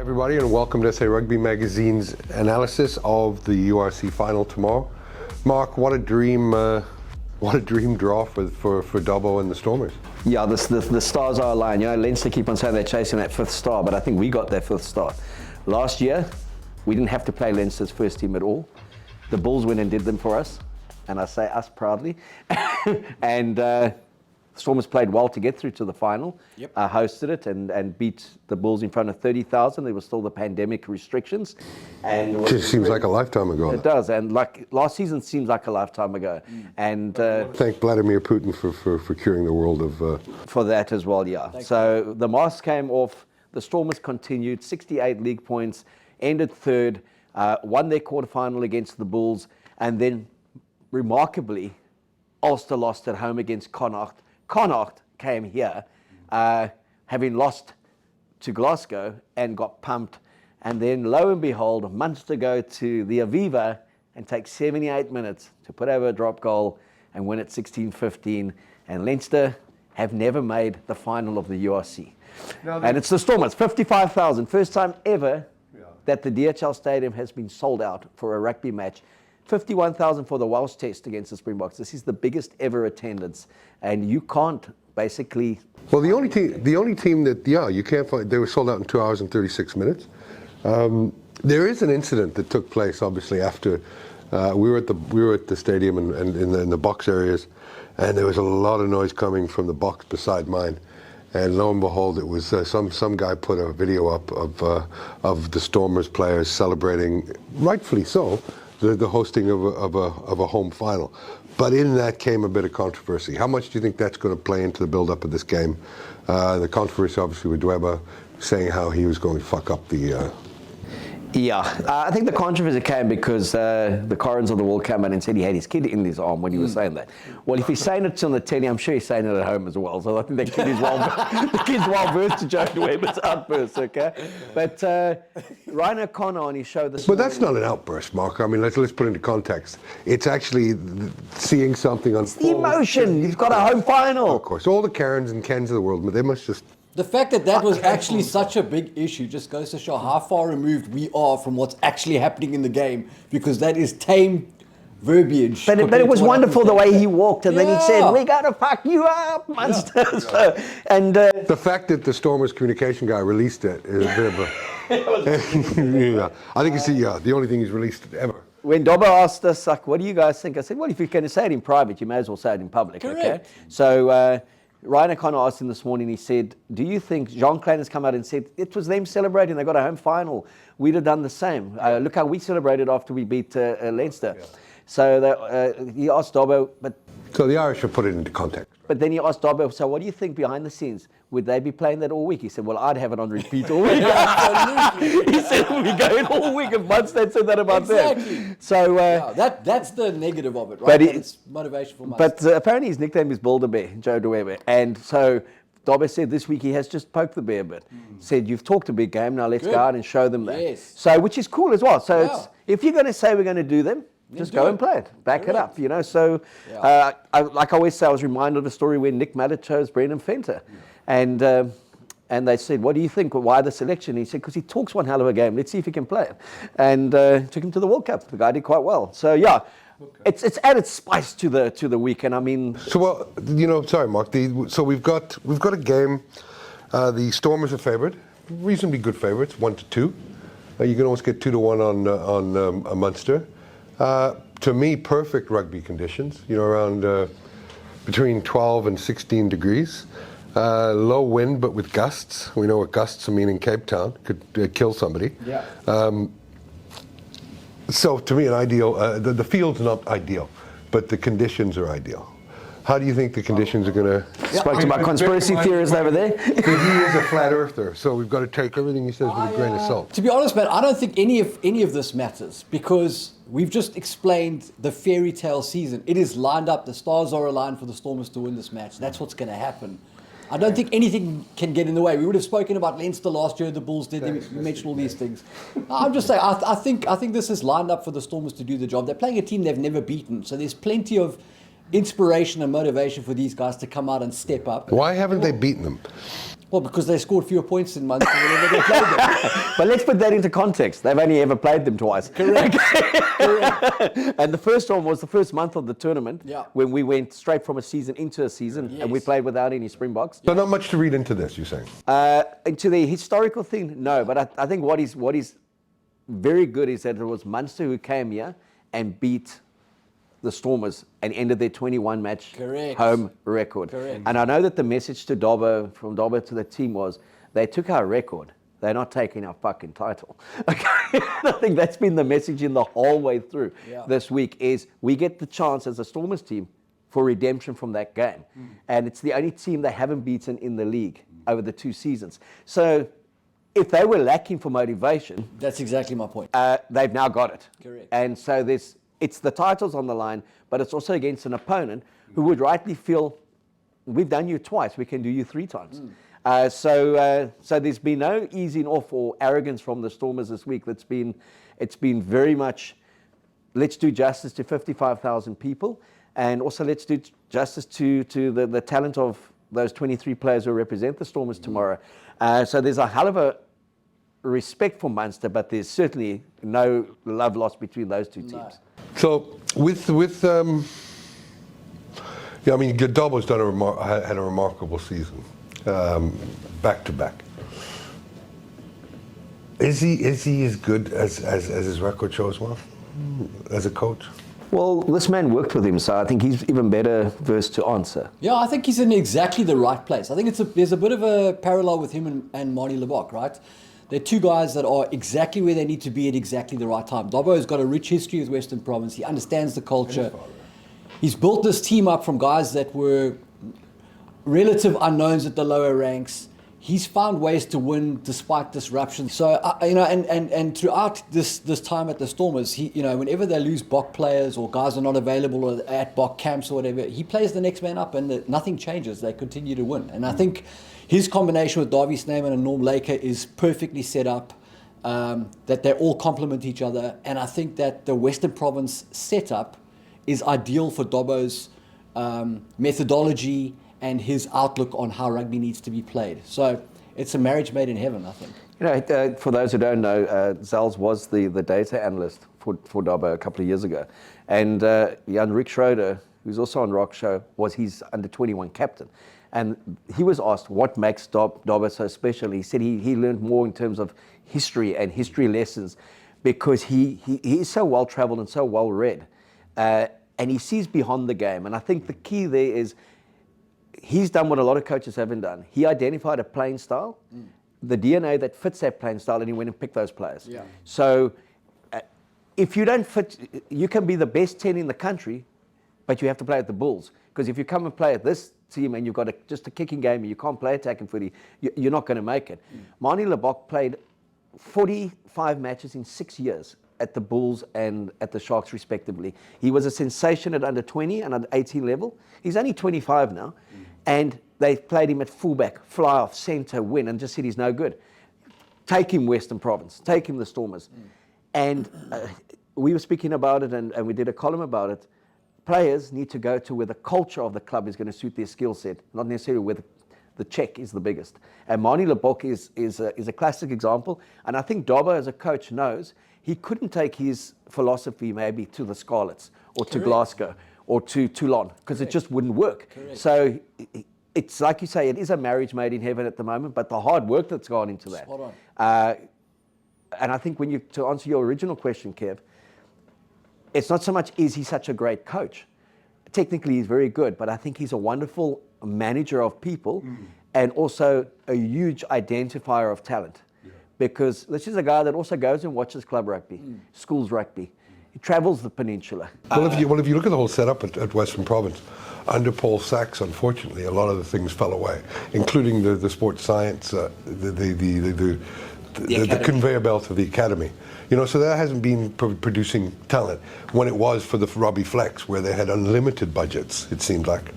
Everybody, and welcome to SA Rugby Magazine's analysis of the URC final tomorrow. Mark, what a dream draw for Dobbo and the Stormers. Yeah, the stars are aligned. You know, Leinster keep on saying they're chasing that fifth star, but I think we got that fifth star. Last year, we didn't have to play Leinster's first team at all. The Bulls went and did them for us, and I say us proudly. And Stormers played well to get through to the final. Yep. Hosted it and beat the Bulls in front of 30,000. There were still the pandemic restrictions. And It just seems like a lifetime ago. It does, and like last season seems like a lifetime ago. And Thank Vladimir Putin for curing the world of... for that as well, yeah. So the mask came off, the Stormers continued, 68 league points, ended third, won their quarterfinal against the Bulls, and then remarkably, Ulster lost at home against Connacht. Connacht came here, having lost to Glasgow and got pumped. And then, lo and behold, Munster go to the Aviva and take 78 minutes to put over a drop goal and win at 16-15. And Leinster have never made the final of the URC. And it's the Stormers, 55,000. First time ever that the DHL Stadium has been sold out for a rugby match. 51,000 for the Welsh Test against the Springboks. This is the biggest ever attendance, and you can't basically. Well, the only team that you can't find. They were sold out in 2 hours and 36 minutes. There is an incident that took place, obviously, after we were at the stadium and in the box areas, and there was a lot of noise coming from the box beside mine. And lo and behold, it was some guy put a video up of the Stormers players celebrating, rightfully so, the hosting of a home final. But in that came a bit of controversy. How much do you think that's going to play into the build-up of this game? The controversy, obviously, with Dweba saying how he was going to fuck up the... I think the controversy came because the Corrins of the world came out and said he had his kid in his arm when he was saying that. Well, if he's saying it on the telly, I'm sure he's saying it at home as well. So I think the kid's well versed to Joe Dweba's outburst, okay? But Ryan O'Connor on his show this But morning, that's not an outburst, Mark. I mean, let's put it into context. It's actually seeing something on the emotion. He's got a home final. Of course, all the Karens and Kens of the world, but they must just... The fact that was actually such a big issue just goes to show how far removed we are from what's actually happening in the game, because that is tame verbiage. But it was wonderful the way he walked, and then he said, "We're gonna fuck you up, Munster." Yeah. So, and the fact that the Stormers communication guy released it is a bit of a... I think it's the only thing he's released ever. When Dobbo asked us, like, what do you guys think? I said, well, if you're going to say it in private, you may as well say it in public. Correct. Okay? So Ryan O'Connor asked him this morning, he said, do you think, Jean Klein has come out and said, it was them celebrating, they got a home final. We'd have done the same. Look how we celebrated after we beat Leinster. Yeah. So he asked Dobbo, but... So the Irish have put it into context. But then he asked Dobbo, so what do you think behind the scenes? Would they be playing that all week? He said, well, I'd have it on repeat all week. He said, we'll be going all week if Munster had said that about them. So that's the negative of it, right? But it's motivation for Munster. But apparently his nickname is Builder Bear, Joe Dweba. And so Dobbo said this week he has just poked the bear a bit. Said, you've talked a big game, now let's go out and show them that. Yes. So, which is cool as well. So it's, if you're going to say we're going to do them, just go and play it. Back it up, you know. So, like I always say, I was reminded of a story when Nick Mallett chose Brendan Fenter. And they said, what do you think? Why the selection? He said, because he talks one hell of a game. Let's see if he can play it. And took him to the World Cup. The guy did quite well. So, it's added spice to the weekend. I mean... So, well, you know, sorry, Mark. So we've got a game. The Stormers are favoured. Reasonably good favourites, 1-2. You can almost get 2-1 on Munster. To me, perfect rugby conditions, you know, around between 12 and 16 degrees. Low wind, but with gusts. We know what gusts mean in Cape Town. Could kill somebody. Yeah. So to me, an ideal, the field's not ideal, but the conditions are ideal. How do you think the conditions are going to... Spoke to my conspiracy theorists over there. He is a flat earther, so we've got to take everything he says with a grain of salt. To be honest, man, I don't think any of this matters, because we've just explained the fairy tale season. It is lined up. The stars are aligned for the Stormers to win this match. That's what's going to happen. I don't think anything can get in the way. We would have spoken about Leinster last year. The Bulls did. We mentioned all these things. I'm just saying, I think this is lined up for the Stormers to do the job. They're playing a team they've never beaten, so there's plenty of inspiration and motivation for these guys to come out and step up. Why haven't they beaten them? Well, because they scored fewer points in Munster whenever they played them. But let's put that into context. They've only ever played them twice. Correct. And the first one was the first month of the tournament, Yeah. when we went straight from a season into a season, and we Yes. played without any Springboks. So not much to read into this, you're saying? Into the historical thing, no. But I think what is very good is that it was Munster who came here and beat the Stormers and ended their 21-match Correct. home record. Correct. And I know that the message to Dobbo, from Dobbo to the team, was they took our record. They're not taking our fucking title. Okay? I think that's been the message in the whole way through this week, is we get the chance as a Stormers team for redemption from that game. And it's the only team they haven't beaten in the league over the 2 seasons. So if they were lacking for motivation, That's exactly my point. they've now got it. Correct. And so it's the titles on the line, but it's also against an opponent who would rightly feel, we've done you twice, we can do you 3 times. So there's been no easing off or arrogance from the Stormers this week. It's been very much, let's do justice to 55,000 people, and also let's do justice to the talent of those 23 players who represent the Stormers tomorrow. So there's a hell of a respect for Munster, but there's certainly no love lost between those 2 teams. No. So with I mean, Godolbo's had a remarkable season, back to back. Is he as good as his record shows? Well, as a coach. Well, this man worked with him, so I think he's even better versed to answer. Yeah, I think he's in exactly the right place. I think there's a bit of a parallel with him and Marnie Lebok, right? They're 2 guys that are exactly where they need to be at exactly the right time. Dobbo has got a rich history with Western Province. He understands the culture. He's built this team up from guys that were relative unknowns at the lower ranks. He's found ways to win despite disruption. So, and throughout this time at the Stormers, whenever they lose Bok players or guys are not available or at Bok camps or whatever, he plays the next man up and nothing changes. They continue to win. And I think his combination with Davie Snyman and Norm Laker is perfectly set up, that they all complement each other. And I think that the Western Province setup is ideal for Dobbo's methodology and his outlook on how rugby needs to be played. So it's a marriage made in heaven, I think. For those who don't know, Zels was the data analyst for Dobbo a couple of years ago. And Jan Rick Schroeder, who's also on Rock Show, was his under-21 captain. And he was asked what makes Dobbo so special. He said he learned more in terms of history and history lessons because he is so well-traveled and so well-read. And he sees beyond the game. And I think the key there is he's done what a lot of coaches haven't done. He identified a playing style, the DNA that fits that playing style, and he went and picked those players. Yeah. So if you don't fit, you can be the best 10 in the country, but you have to play at the Bulls. Because if you come and play at this team and you've got just a kicking game and you can't play attacking footy, you're not going to make it. Marnie Lebok played 45 matches in 6 years at the Bulls and at the Sharks respectively. He was a sensation at under 20 and under 18 level. He's only 25 now. And they played him at fullback, fly off, centre, win, and just said he's no good. Take him Western Province, take him the Stormers. And we were speaking about it and we did a column about it. Players need to go to where the culture of the club is going to suit their skill set, not necessarily where the check is the biggest. And Marnie Lebok is a classic example. And I think Dobbo as a coach knows he couldn't take his philosophy maybe to the Scarlets or to Glasgow or to Toulon because it just wouldn't work. Correct. So it's like you say, it is a marriage made in heaven at the moment, but the hard work that's gone into that. Spot on. And I think to answer your original question, Kev, it's not so much is he such a great coach. Technically, he's very good, but I think he's a wonderful manager of people and also a huge identifier of talent. Because this is a guy that also goes and watches club rugby, schools rugby. He travels the peninsula. Well, if you look at the whole setup at Western Province, under Paul Sachs, unfortunately, a lot of the things fell away, including the sports science, the conveyor belt of the academy. So that hasn't been producing talent when it was for the Robbie Flex, where they had unlimited budgets, it seemed like.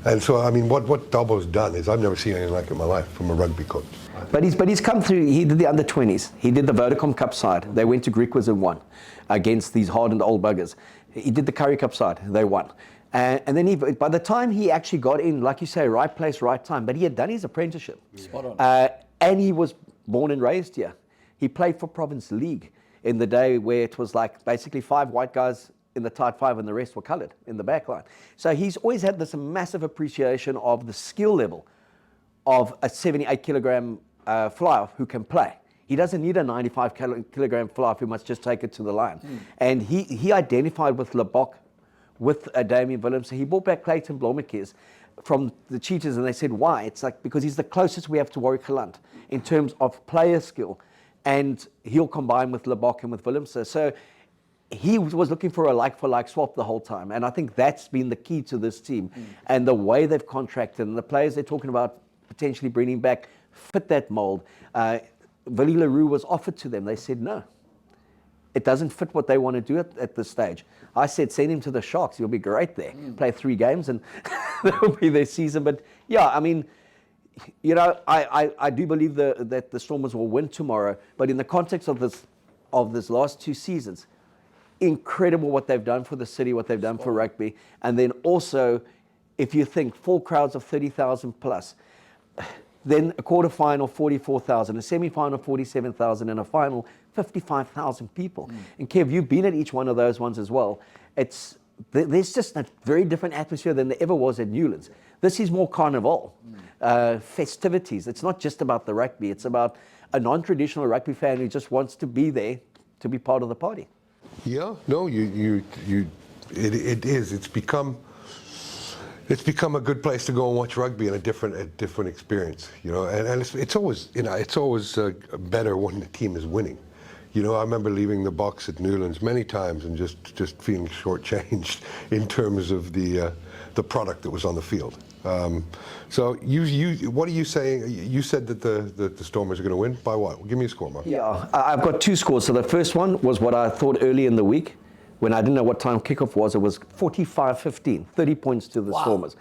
And so, I mean, what Dobbo's done is I've never seen anything like it in my life from a rugby coach. But he's come through. He did the under-20s. He did the Vodacom Cup side. They went to Greek and won against these hardened old buggers. He did the Curry Cup side. They won. And then by the time he actually got in, like you say, right place, right time, but he had done his apprenticeship. Spot on. And he was born and raised here. He played for Province League in the day where it was like basically 5 white guys in the tight 5 and the rest were coloured in the back line. So he's always had this massive appreciation of the skill level of a 78 kilogram fly-off who can play. He doesn't need a 95 kilogram fly-off who must just take it to the line. And he identified with Lebok, with Damien Willems. So he brought back Clayton Blommetjes from the Cheetahs, and they said, why? It's like, because he's the closest we have to Warwick Gelant in terms of player skill, and he'll combine with Lebok and with Willems. So he was looking for a like-for-like swap the whole time, and I think that's been the key to this team. And the way they've contracted, and the players they're talking about potentially bringing back fit that mold. Willie LaRue was offered to them. They said no. It doesn't fit what they want to do at this stage. I said, send him to the Sharks. He'll be great there. Play 3 games and that will be their season. But yeah, I mean, you know, I do believe that the Stormers will win tomorrow. But in the context of this last 2 seasons, incredible what they've done for the city, what they've done for rugby. And then also, if you think full crowds of 30,000 plus, then a quarter-final, 44,000, a semi-final, 47,000, and a final, 55,000 people. And Kev, you've been at each one of those ones as well. There's just a very different atmosphere than there ever was at Newlands. This is more carnival, festivities. It's not just about the rugby. It's about a non-traditional rugby fan who just wants to be there to be part of the party. Yeah, no, it is. It's become a good place to go and watch rugby and a different experience, you know. And it's always better when the team is winning. You know, I remember leaving the box at Newlands many times and just feeling shortchanged in terms of the product that was on the field. So what are you saying? You said that the Stormers are going to win by what? Give me a score, Mark. Yeah, I've got 2 scores. So the first one was what I thought early in the week, when I didn't know what time kickoff was. It was 45-15, 30 points to the Stormers.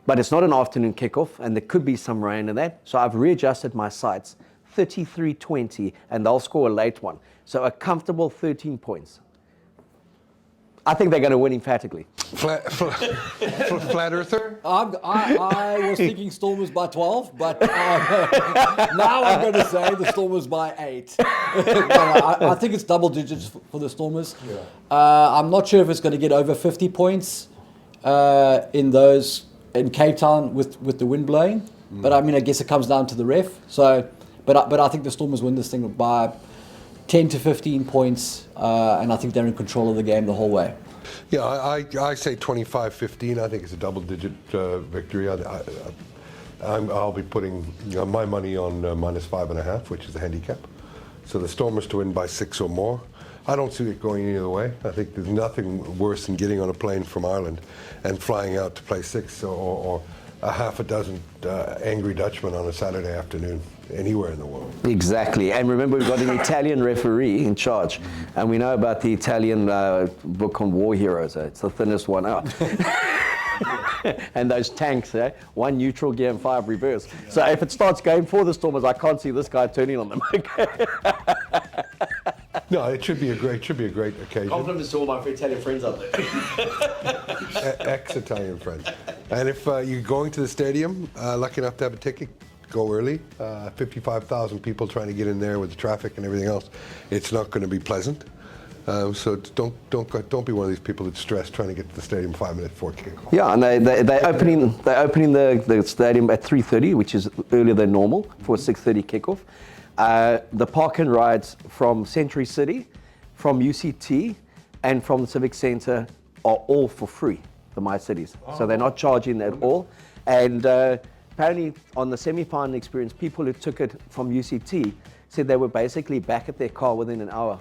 But it's not an afternoon kickoff, and there could be some rain in that. So I've readjusted my sights, 33-20, and they'll score a late one. So a comfortable 13 points. I think they're going to win emphatically. Flat earther? I was thinking Stormers by 12, but now I'm going to say the Stormers by 8. I think it's double digits for the Stormers. Yeah. I'm not sure if it's going to get over 50 points in Cape Town with the wind blowing. But I mean, I guess it comes down to the ref. So, but I think the Stormers win this thing by 10 to 15 points, and I think they're in control of the game the whole way. Yeah, I say 25-15. I think it's a double-digit victory. I'll be putting my money on -5.5, which is the handicap. So the Stormers to win by 6 or more. I don't see it going either way. I think there's nothing worse than getting on a plane from Ireland and flying out to play 6 or a half a dozen angry Dutchmen on a Saturday afternoon anywhere in the world. Exactly. And remember, we've got an Italian referee in charge. And we know about the Italian book on war heroes. It's the thinnest one out. And those tanks, 1 neutral gear and 5 reverse. So if it starts going for the Stormers, I can't see this guy turning on them. No, it should be a great occasion. Compliments to all my Italian friends out there. Ex-Italian friends. And if you're going to the stadium, lucky enough to have a ticket, go early. 55,000 people trying to get in there with the traffic and everything else. It's not going to be pleasant. So don't be one of these people that's stressed trying to get to the stadium 5 minutes before kickoff. Yeah, and they're opening the stadium at 3:30, which is earlier than normal for a 6:30 kickoff. The park and rides from Century City, from UCT, and from the Civic Centre are all for free, the MyCities. So they're not charging at all. And apparently on the semi-final experience, people who took it from UCT said they were basically back at their car within an hour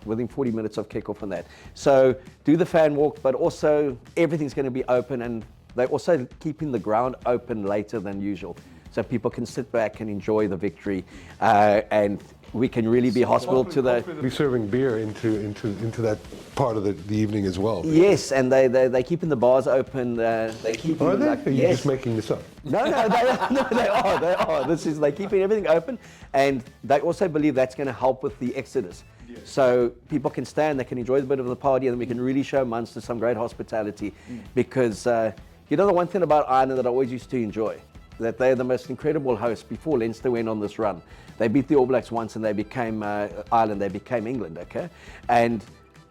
within 40 minutes of kickoff and that. So do the fan walk, but also everything's going to be open, and they're also keeping the ground open later than usual, so people can sit back and enjoy the victory, and we can really be hospitable to the... Be serving beer into that part of the evening as well. Yes, and they're keeping the bars open. They're keeping... Are they? Like, Are you just making this up? No, they are. They're keeping everything open, and they also believe that's going to help with the exodus. Yes. So people can stand, they can enjoy a bit of the party, and we can really show Munster some great hospitality. Because you know the one thing about Ireland that I always used to enjoy, that they're the most incredible hosts. Before Leinster went on this run, they beat the All Blacks once and they became Ireland, they became England, okay? And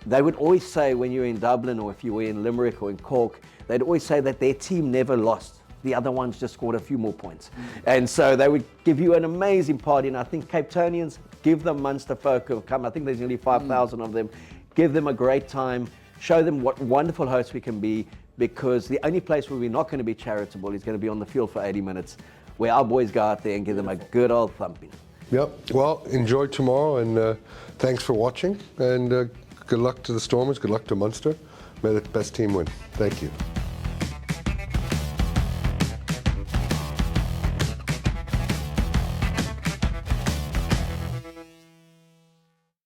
they would always say when you were in Dublin or if you were in Limerick or in Cork, they'd always say that their team never lost. The other ones just scored a few more points. And so they would give you an amazing party. And I think Cape Townians, give them Munster folk who come. I think there's nearly 5,000 of them. Give them a great time. Show them what wonderful hosts we can be, because the only place where we're not going to be charitable is going to be on the field for 80 minutes, where our boys go out there and give them a good old thumping. Yep. Well, enjoy tomorrow, and thanks for watching. And good luck to the Stormers. Good luck to Munster. May the best team win. Thank you.